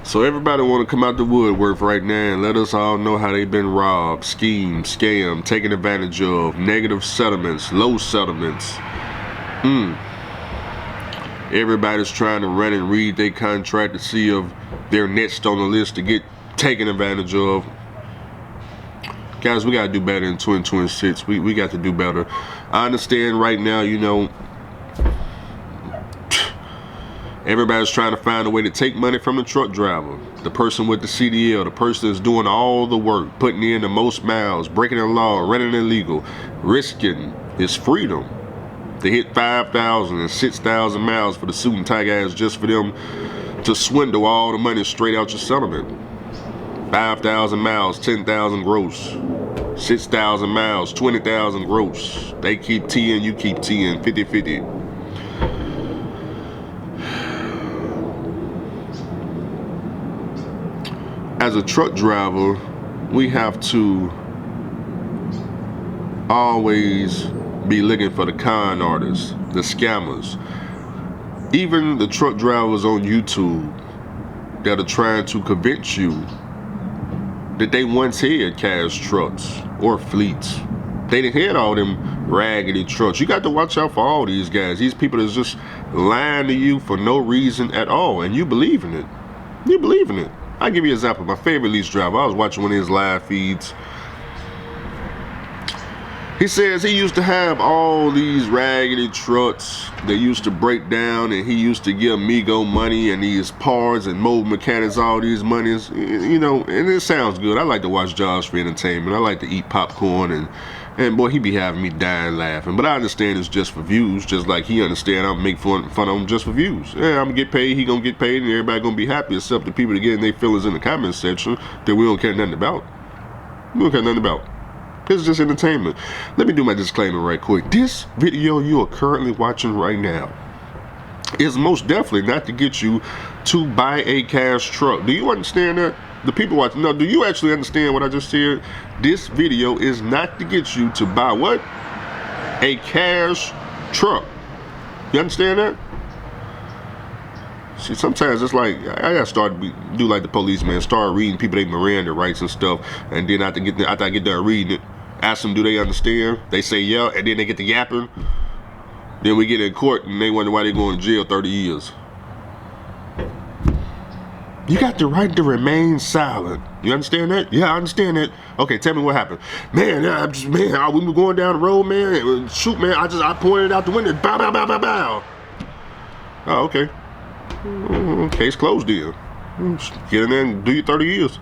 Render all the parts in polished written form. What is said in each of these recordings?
So everybody want to come out the woodwork right now and let us all know how they've been robbed, schemed, scammed, taken advantage of, negative settlements, low settlements. Everybody's trying to run and read their contract to see if they're next on the list to get taken advantage of. Guys, we gotta do better in 2026. We got to do better. I understand right now, you know, everybody's trying to find a way to take money from the truck driver, the person with the CDL, the person that's doing all the work, putting in the most miles, breaking the law, running illegal, risking his freedom to hit 5,000 and 6,000 miles for the suit and tie guys just for them to swindle all the money straight out your settlement. 5,000 miles, 10,000 gross. 6,000 miles, 20,000 gross. They keep T'ing, you keep T'ing, 50-50. As a truck driver, we have to always be looking for the con artists, the scammers. Even the truck drivers on YouTube that are trying to convince you that they once had cash trucks or fleets. They didn't had all them raggedy trucks. You got to watch out for all these guys. These people that's just lying to you for no reason at all, and you believe in it. You believe in it. I'll give you an example. My favorite lease driver, I was watching one of his live feeds. He says he used to have all these raggedy trucks that used to break down, and he used to give Migo money and these parts and mold mechanics all these monies, you know, and it sounds good. I like to watch Josh for entertainment. I like to eat popcorn, and boy, he be having me dying laughing. But I understand it's just for views, just like he understand I'm make fun of him just for views. Yeah, I'm gonna get paid, he gonna get paid, and everybody gonna be happy except the people that getting their feelings in the comments section that we don't care nothing about. We don't care nothing about. This is just entertainment. Let me do my disclaimer right quick. This video you are currently watching right now is most definitely not to get you to buy a cash truck. Do you understand that? The people watching, no, do you actually understand what I just said? This video is not to get you to buy what? A cash truck. You understand that? See, sometimes it's like, I gotta start to do like the policeman, start reading people their Miranda rights and stuff, and then after I get done reading it, ask them, do they understand? They say yeah, and then they get to yapping. Then we get in court and they wonder why they going to jail 30 years. You got the right to remain silent. You understand that? Yeah, I understand that. Okay, tell me what happened. Man, we were going down the road, man. Shoot, man, I pointed out the window. Bow, bow, bow, bow, bow. Oh, okay. Case closed then. Get in there and do your 30 years.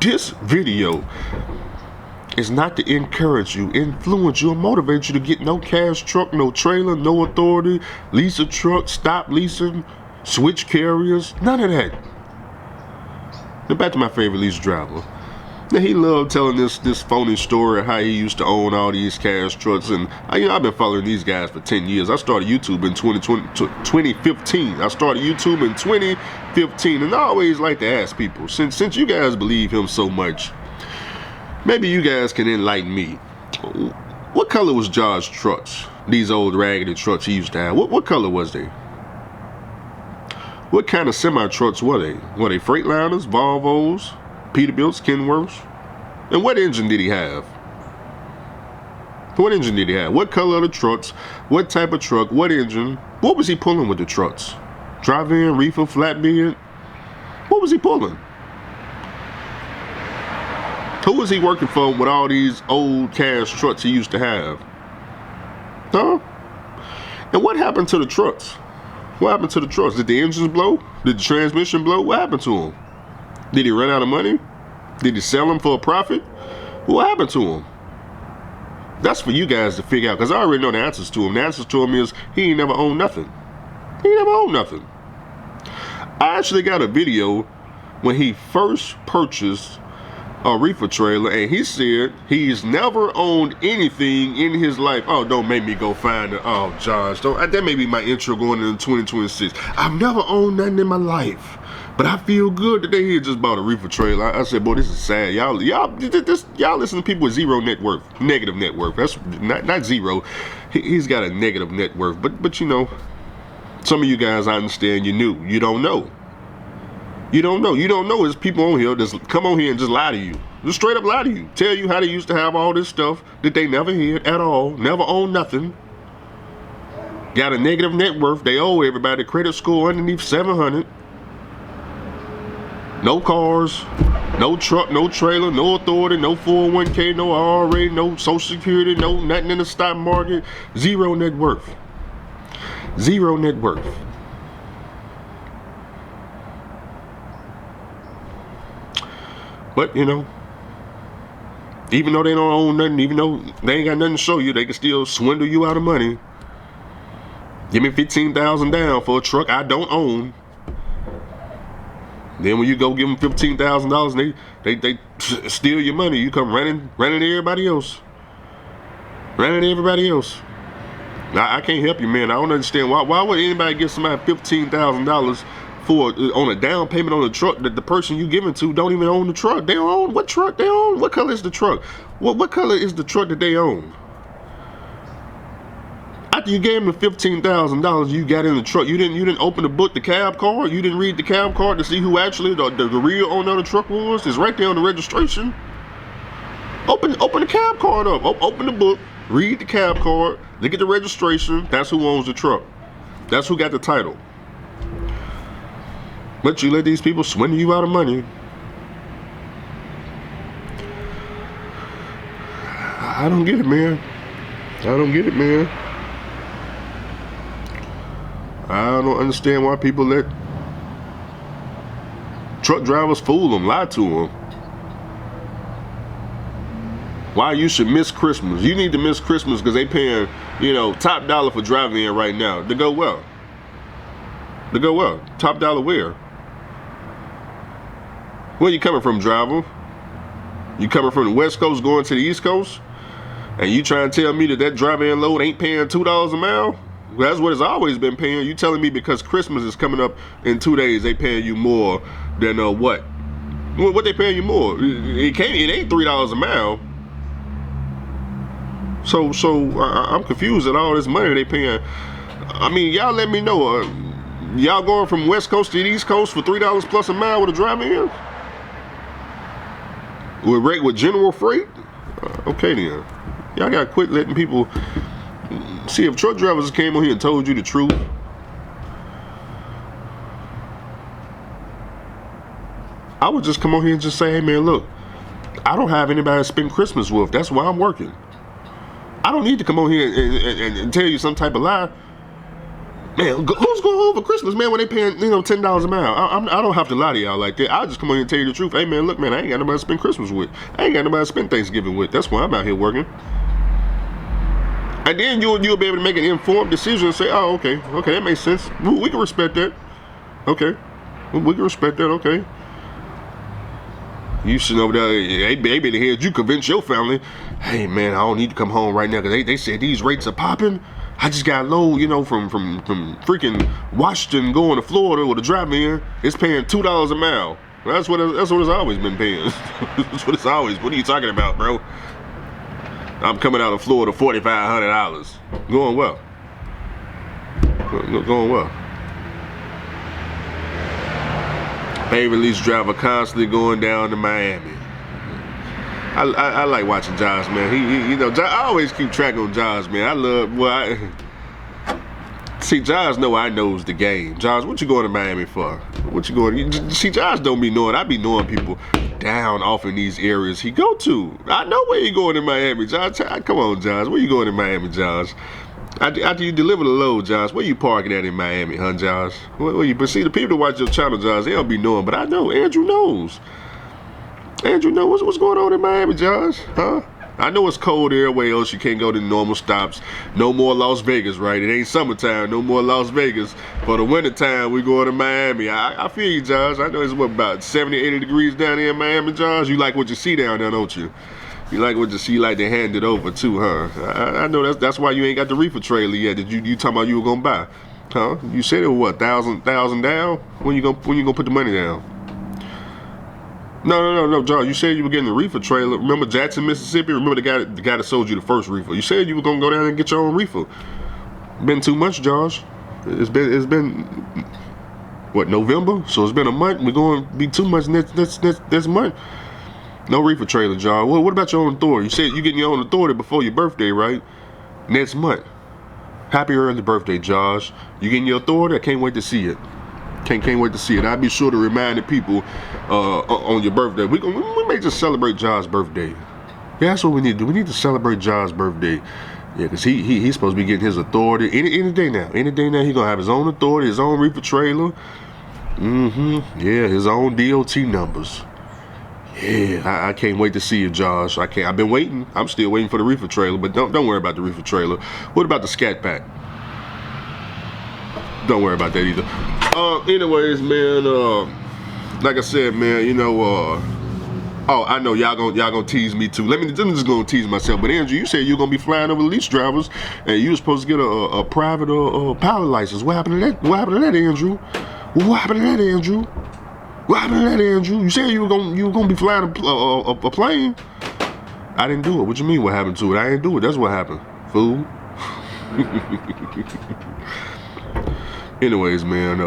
This video is not to encourage you, influence you, or motivate you to get no cash truck, no trailer, no authority, lease a truck, stop leasing, switch carriers, none of that. Now back to my favorite lease driver. Now he loved telling this phony story of how he used to own all these cash trucks, and I've been following these guys for 10 years. I started YouTube in 2015. I started YouTube in 2015, and I always like to ask people, since you guys believe him so much, maybe you guys can enlighten me. What color was Josh's trucks? These old raggedy trucks he used to have. What color was they? What kind of semi-trucks were they? Were they Freightliners, Volvos, Peterbilts, Kenworths? And what engine did he have? What engine did he have? What color of the trucks? What type of truck? What engine? What was he pulling with the trucks? Drive-in, reefer, flatbed? What was he pulling? Who was he working for with all these old cash trucks he used to have? Huh? And what happened to the trucks? What happened to the trucks? Did the engines blow? Did the transmission blow? What happened to them? Did he run out of money? Did he sell them for a profit? What happened to him? That's for you guys to figure out, because I already know the answers to him. The answers to him is he ain't never owned nothing. He never owned nothing. I actually got a video when he first purchased a reefer trailer, and he said he's never owned anything in his life. Oh, don't make me go find it. Oh, Josh, that may be my intro going into 2026. I've never owned nothing in my life, but I feel good today. He just bought a reefer trailer. I said, boy, this is sad. Y'all listen to people with zero net worth, negative net worth. That's not zero. He's got a negative net worth. But you know, some of you guys, I understand, you don't know. You don't know. You don't know there's people on here that come on here and just lie to you. Just straight up lie to you. Tell you how they used to have all this stuff that they never had at all. Never owned nothing. Got a negative net worth. They owe everybody. Credit score underneath 700. No cars. No truck. No trailer. No authority. No 401k. No IRA. No social security. No nothing in the stock market. Zero net worth. Zero net worth. But, you know, even though they don't own nothing, even though they ain't got nothing to show you, they can still swindle you out of money. Give me $15,000 down for a truck I don't own. Then when you go give them $15,000, they steal your money. You come running to everybody else. Running to everybody else. Now, I can't help you, man. I don't understand why would anybody give somebody $15,000 for on a down payment on a truck that the person you giving to don't even own the truck. They don't own what truck they own. What color is the truck? What color is the truck that they own? After you gave them the $15,000 you got in the truck, you didn't open the book, the cab card. You didn't read the cab card to see who actually the real owner of the truck was. It's right there on the registration. Open the cab card up. Open the book. Read the cab card. Look at the registration. That's who owns the truck. That's who got the title. But you let these people swindle you out of money. I don't get it, man. I don't get it, man. I don't understand why people let truck drivers fool them, lie to them. Why you should miss Christmas. You need to miss Christmas because they paying, you know, top dollar for driving in right now. To go well. To go well. Top dollar where? Where you coming from, driver? You coming from the West Coast going to the East Coast? And you trying to tell me that drive-in load ain't paying $2 a mile? Well, that's what it's always been paying. You telling me because Christmas is coming up in 2 days, they paying you more than what? What they paying you more? It ain't $3 a mile. So I'm confused at all this money they paying. I mean, y'all let me know. Y'all going from West Coast to the East Coast for $3 plus a mile with a drive-in? With general freight? Okay then. Y'all gotta quit letting people see if truck drivers came on here and told you the truth. I would just come on here and just say, hey man, look, I don't have anybody to spend Christmas with. That's why I'm working. I don't need to come on here and tell you some type of lie. Man, who's going home for Christmas, man, when they paying, you know, $10 a mile? I don't have to lie to y'all like that. I'll just come on here and tell you the truth. Hey, man, look, man, I ain't got nobody to spend Christmas with. I ain't got nobody to spend Thanksgiving with. That's why I'm out here working. And then you'll be able to make an informed decision and say, oh, okay, that makes sense. We can respect that. Okay. We can respect that, okay. You sitting over there, they been here, you convince your family, hey, man, I don't need to come home right now because they said these rates are popping. I just got low, you know, from freaking Washington going to Florida with a drive-in. It's paying $2 a mile. That's what it's always been paying. That's what it's always. What are you talking about, bro? I'm coming out of Florida, $4,500. Going well. Going well. Favorite lease driver constantly going down to Miami. I like watching Josh, man. He you know, I always keep track on Josh, man. I love, see, Josh know I knows the game. Josh, what you going to Miami for? What you going? See, Josh don't be knowing. I be knowing people down off in these areas he go to. I know where you going in Miami, Josh. Come on, Josh. Where you going in Miami, Josh? After you deliver the load, Josh, where you parking at in Miami, huh, Josh? Where you? But see, the people that watch your channel, Josh, they don't be knowing. But I know. Andrew knows. Andrew knows what's going on in Miami, Josh, huh? I know it's cold everywhere else. You can't go to normal stops. No more Las Vegas, right? It ain't summertime. No more Las Vegas. For the wintertime, we going to Miami. I feel you, Josh. I know it's what, about 70, 80 degrees down there in Miami, Josh. You like what you see down there, don't you? You like what you see, like they hand it over too, huh? I know that's why you ain't got the reefer trailer yet that you talking about you were gonna buy, huh? You said it was what, thousand down? When you gonna put the money down? No, John. You said you were getting the reefer trailer. Remember Jackson, Mississippi? Remember the guy that sold you the first reefer? You said you were gonna go down and get your own reefer. Been too much, Josh. It's been. what, November? So it's been a month. We're going to be 2 months next month. No reefer trailer, Josh. Well, what about your own authority? You said you getting your own authority before your birthday, right? Next month. Happy early birthday, Josh. You getting your authority? I can't wait to see it. Can't wait to see it. I'll be sure to remind the people on your birthday. We may just celebrate Josh's birthday. Yeah, that's what we need to do. We need to celebrate Josh's birthday. Yeah, because he's supposed to be getting his authority any day now. Any day now, he's going to have his own authority, his own reefer trailer. Yeah, his own DOT numbers. Yeah, I can't wait to see you, Josh. I've been waiting. I'm still waiting for the reefer trailer, but don't worry about the reefer trailer. What about the Scat Pack? Don't worry about that either. Anyways, man, like I said, man, you know, oh, I know y'all gonna tease me too. I'm just gonna tease myself. But Andrew, you said you're gonna be flying over lease drivers, and you were supposed to get a private pilot license. What happened to that? What happened to that, Andrew? What happened to that, Andrew? What happened to that, Andrew? You said you were gonna be flying a plane. I didn't do it. What you mean? What happened to it? I didn't do it. That's what happened, fool. Anyways, man,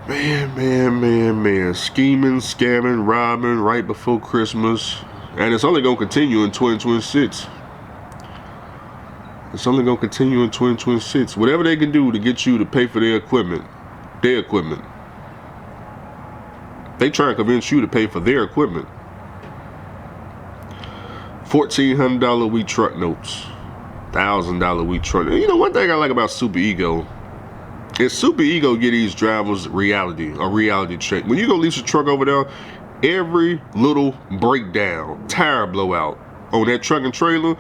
man, scheming, scamming, robbing right before Christmas, and it's only gonna continue in 2026. It's only gonna continue in 2026. Whatever they can do to get you to pay for their equipment. They try to convince you to pay for their equipment. $1,400 a week truck notes. $1,000 a week truck. You know, one thing I like about Super Ego is Super Ego get these drivers a reality check. When you go lease a truck over there, every little breakdown, tire blowout on that truck and trailer,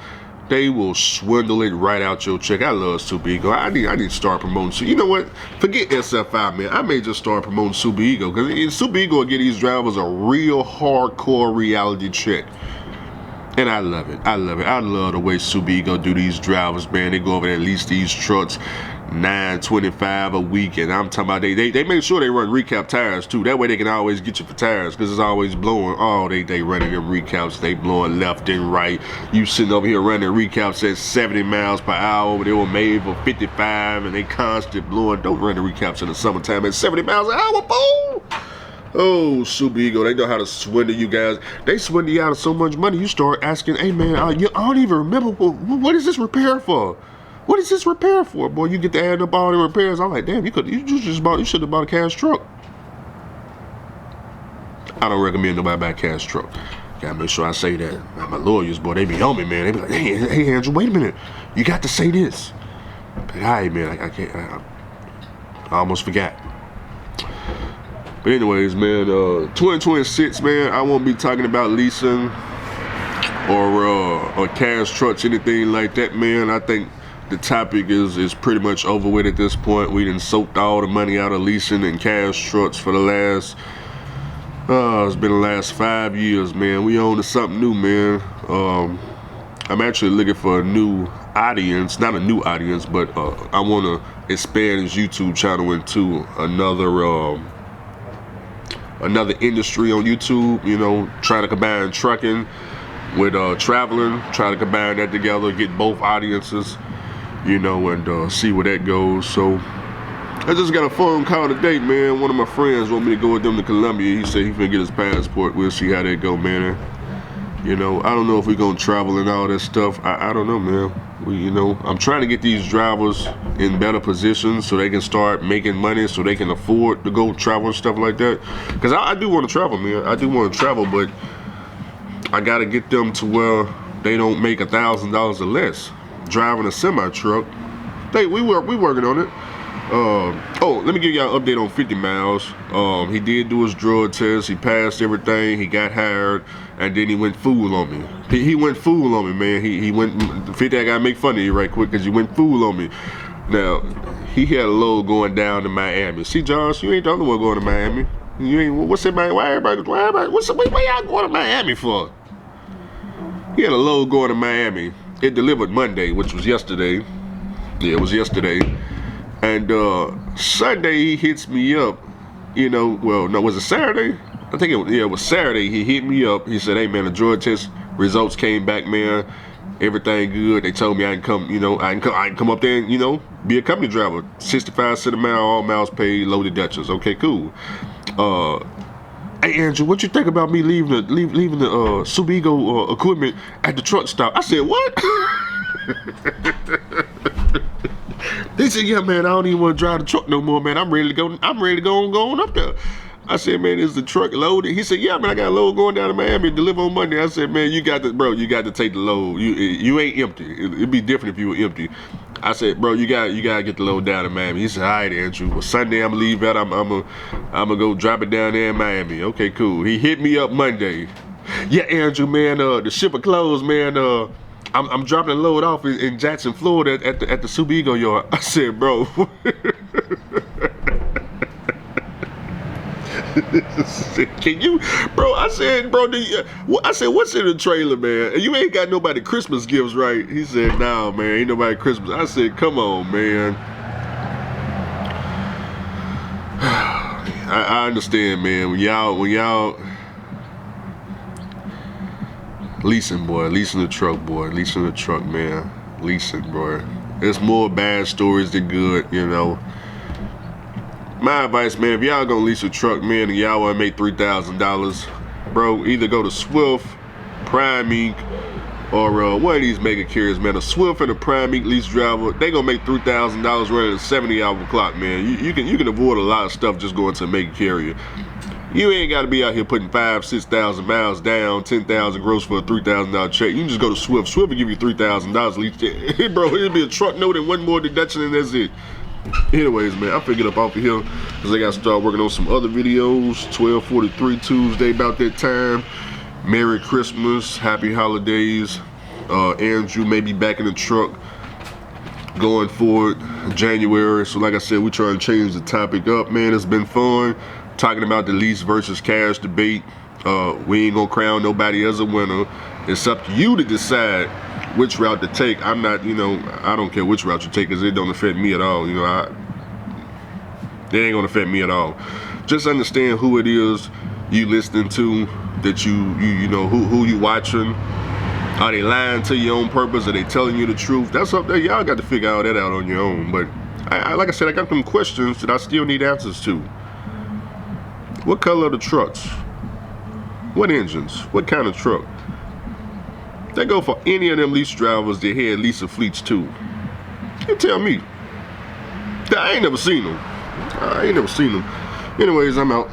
they will swindle it right out your check. I love Super Ego. I need to start promoting. So you know what? Forget SFI, man. I may just start promoting Super Ego, because Super Ego will get these drivers a real hardcore reality check. And I love it. I love the way Super Ego do these drivers, man. They go over there and lease these trucks, $925 a week, and I'm talking about they make sure they run recap tires too. That way they can always get you for tires, because it's always blowing. Oh, they running them recaps, they blowing left and right. You sitting over here running recaps at 70 miles per hour. They were made for 55, and they constant blowing. Don't run the recaps in the summertime at 70 miles an hour, boom. Oh, Super Ego, they know how to swindle you guys. They swindle you out of so much money, you start asking, hey man, I don't even remember, what is this repair for? What is this repair for? Boy, you get to add up all the repairs. I'm like, damn, you should have bought a cash truck. I don't recommend nobody buy a cash truck. Gotta make sure I say that. My lawyers, boy, they be on me, man. They be like, hey Andrew, wait a minute. You got to say this. But all right, man, I can't, I almost forgot. But anyways, man, 2026, man, I won't be talking about leasing or cash trucks, anything like that, man. I think the topic is pretty much over with at this point. We done soaked all the money out of leasing and cash trucks for the last, it's been the last 5 years, man. We on to something new, man. I'm actually looking for a new audience, not a new audience, but I want to expand this YouTube channel into another industry on YouTube, you know, trying to combine trucking with traveling, trying to combine that together, get both audiences, you know, and see where that goes. So I just got a phone call today, man. One of my friends want me to go with them to Colombia. He said he finna get his passport. We'll see how that go, man. You know, I don't know if we're gonna travel and all that stuff. I don't know, man. You know, I'm trying to get these drivers in better positions so they can start making money, so they can afford to go travel and stuff like that. Because I do want to travel, man. I do want to travel, but I got to get them to where they don't make $1,000 or less driving a semi truck. We working on it. Oh, let me give y'all an update on 50 Miles. He did do his drug test. He passed everything. He got hired, and then he went fool on me. He went fool on me, man. He went 50. I gotta make fun of you right quick because you went fool on me. Now he had a load going down to Miami. See, Josh, you ain't the only one going to Miami. You ain't. What's it, man? Why everybody? Why y'all going to Miami for? He had a load going to Miami. It delivered Monday, which was yesterday. Yeah, it was yesterday. And Sunday he hits me up, you know, well, no, was it Saturday? I think it was Saturday. He hit me up. He said, hey man, the drug test results came back, man. Everything good. They told me I can come, you know, I can come up there and, you know, Be a company driver. 65 cents a mile, all miles paid, low deductions. Okay, cool. Hey Andrew, what you think about me leaving the Subigo equipment at the truck stop? I said, what? They said, yeah, man, I don't even want to drive the truck no more, man. I'm ready to go on up there. I said, man, is the truck loaded? He said, yeah, man, I got a load going down to Miami to deliver on Monday. I said, man, you got to take the load. You ain't empty. It'd be different if you were empty. I said, bro, you gotta get the load down to Miami. He said, all right, Andrew. Well, Sunday I'm gonna leave out. I'm gonna go drop it down there in Miami. Okay, cool. He hit me up Monday. Yeah, Andrew, man, the shipper closed, man. I'm dropping the load off in Jackson, Florida at the Subigo yard. I said, bro. Can you, bro? I said, bro. I said, what's in the trailer, man? You ain't got nobody Christmas gifts, right? He said, nah, man, ain't nobody Christmas. I said, come on, man. I understand, man. When y'all leasing the truck, man. Leasing, bro. There's more bad stories than good, you know. My advice, man, if y'all gonna lease a truck, man, and y'all wanna make $3,000, bro, either go to Swift, Prime Inc., or one of these mega carriers, man. A Swift and a Prime Inc. lease driver, they gonna make $3,000 running a 70-hour clock, man. You can avoid a lot of stuff just going to a mega carrier. You ain't gotta be out here putting 5,000-6,000 miles down, 10,000 gross for a $3,000 check. You can just go to Swift. Swift will give you $3,000 lease. Bro, it'll be a truck note and one more deduction, and that's it. Anyways, man, I figured up off of here because I got to start working on some other videos. 12:43 Tuesday, about that time. Merry Christmas, happy holidays. Andrew may be back in the truck going forward January. So like I said, we're trying to change the topic up, man. It's been fun talking about the lease versus cash debate. We ain't gonna crown nobody as a winner. It's up to you to decide which route to take. I'm not, I don't care which route you take because it don't affect me at all. It ain't gonna affect me at all. Just understand who it is you listening to, that you know who you watching. Are they lying to you on purpose? Are they telling you the truth? That's up there. Y'all got to figure all that out on your own. But like I said, I got some questions that I still need answers to. What color are the trucks? What engines? What kind of truck? That go for any of them lease drivers that had leasing fleets too. You tell me. I ain't never seen them. Anyways, I'm out.